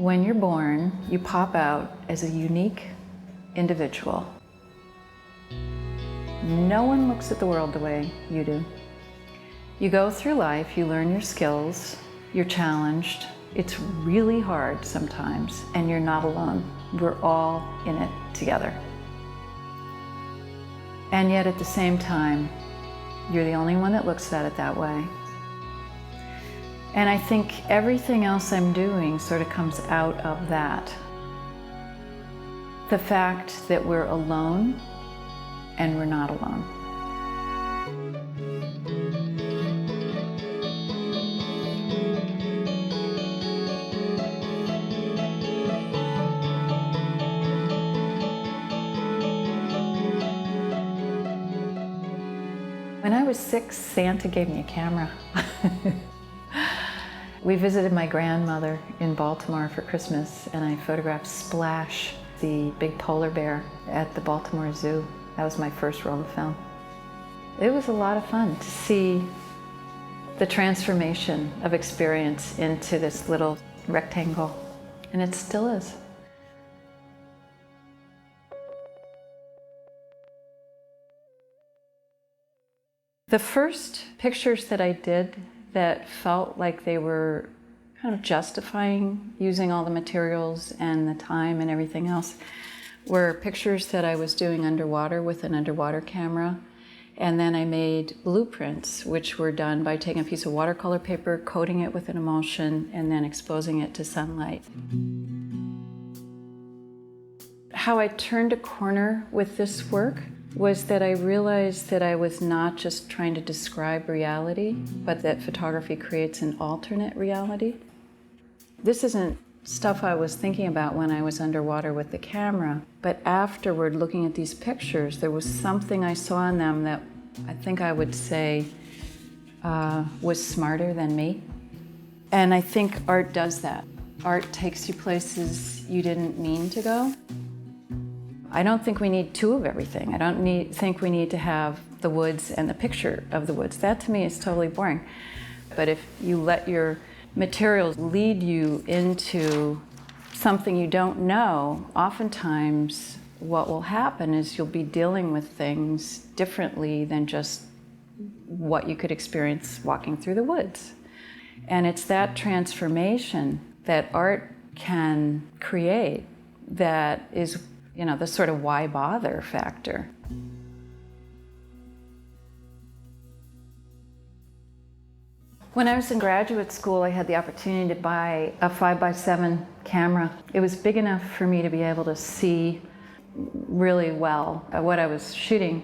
When you're born, you pop out as a unique individual. No one looks at the world the way you do. You go through life, you learn your skills, you're challenged. It's really hard sometimes, and you're not alone. We're all in it together. And yet at the same time, you're the only one that looks at it that way. And I think everything else I'm doing sort of comes out of that. The fact that we're alone and we're not alone. When I was 6, Santa gave me a camera. We visited my grandmother in Baltimore for Christmas, and I photographed Splash, the big polar bear, at the Baltimore Zoo. That was my first roll of film. It was a lot of fun to see the transformation of experience into this little rectangle, and it still is. The first pictures that I did that felt like they were kind of justifying using all the materials and the time and everything else were pictures that I was doing underwater with an underwater camera. And then I made blueprints, which were done by taking a piece of watercolor paper, coating it with an emulsion, and then exposing it to sunlight. How I turned a corner with this work was that I realized that I was not just trying to describe reality, but that photography creates an alternate reality. This isn't stuff I was thinking about when I was underwater with the camera, but afterward, looking at these pictures, there was something I saw in them that I think I would say was smarter than me. And I think art does that. Art takes you places you didn't mean to go. I don't think we need two of everything. I don't think we need to have the woods and the picture of the woods. That to me is totally boring. But if you let your materials lead you into something you don't know, oftentimes what will happen is you'll be dealing with things differently than just what you could experience walking through the woods. And it's that transformation that art can create that is, the sort of why bother factor. When I was in graduate school, I had the opportunity to buy a 5x7 camera. It was big enough for me to be able to see really well what I was shooting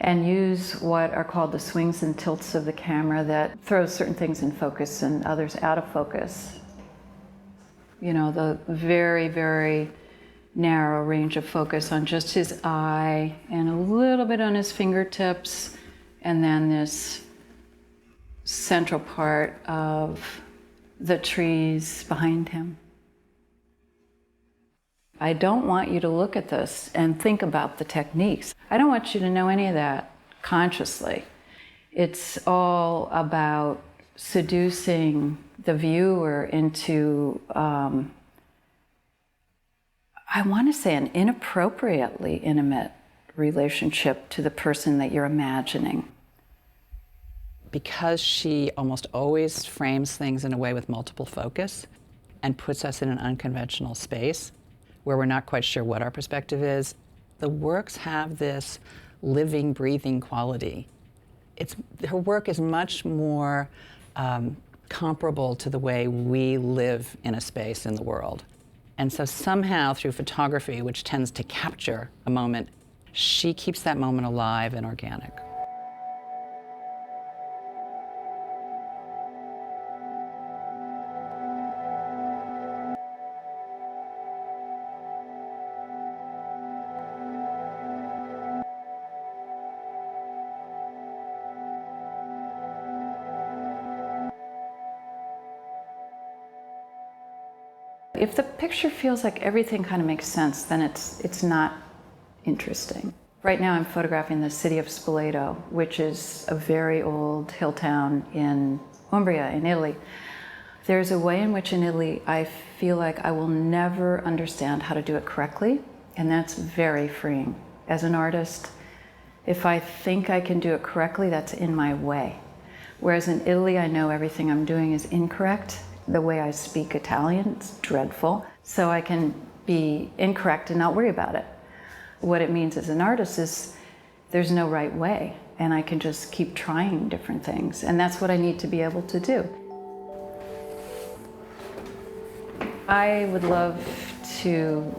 and use what are called the swings and tilts of the camera that throws certain things in focus and others out of focus. The very, very narrow range of focus on just his eye and a little bit on his fingertips, and then this central part of the trees behind him. I don't want you to look at this and think about the techniques. I don't want you to know any of that consciously. It's all about seducing the viewer into I want to say an inappropriately intimate relationship to the person that you're imagining. Because she almost always frames things in a way with multiple focus and puts us in an unconventional space where we're not quite sure what our perspective is, the works have this living, breathing quality. Her work is much more comparable to the way we live in a space in the world. And so somehow through photography, which tends to capture a moment, she keeps that moment alive and organic. If the picture feels like everything kind of makes sense, then it's not interesting. Right now I'm photographing the city of Spoleto, which is a very old hill town in Umbria in Italy. There's a way in which in Italy I feel like I will never understand how to do it correctly, and that's very freeing. As an artist, if I think I can do it correctly, that's in my way. Whereas in Italy, I know everything I'm doing is incorrect. The way I speak Italian, it's dreadful. So I can be incorrect and not worry about it. What it means as an artist is there's no right way, and I can just keep trying different things. And that's what I need to be able to do. I would love to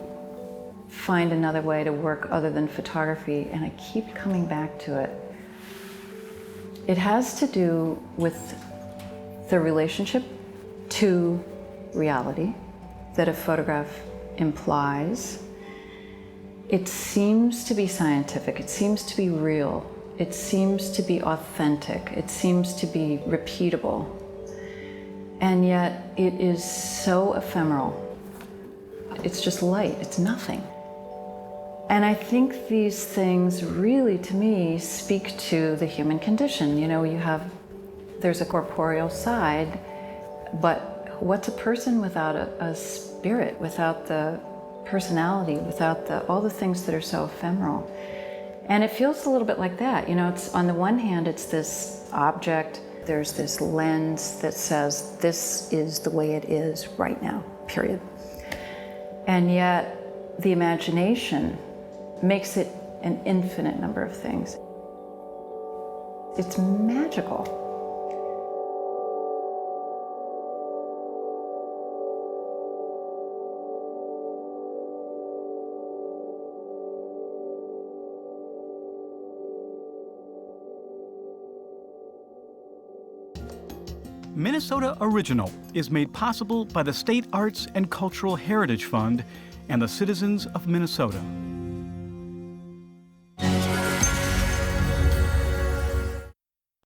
find another way to work other than photography, and I keep coming back to it. It has to do with the relationship to reality that a photograph implies. It seems to be scientific, it seems to be real, it seems to be authentic, it seems to be repeatable, and yet it is so ephemeral. It's just light, it's nothing. And I think these things really, to me, speak to the human condition. You know, there's a corporeal side, but what's a person without a spirit, without the personality, without all the things that are so ephemeral? And it feels a little bit like that. You know, it's on the one hand, it's this object, there's this lens that says, this is the way it is right now, period. And yet, the imagination makes it an infinite number of things. It's magical. Minnesota Original is made possible by the State Arts and Cultural Heritage Fund and the citizens of Minnesota.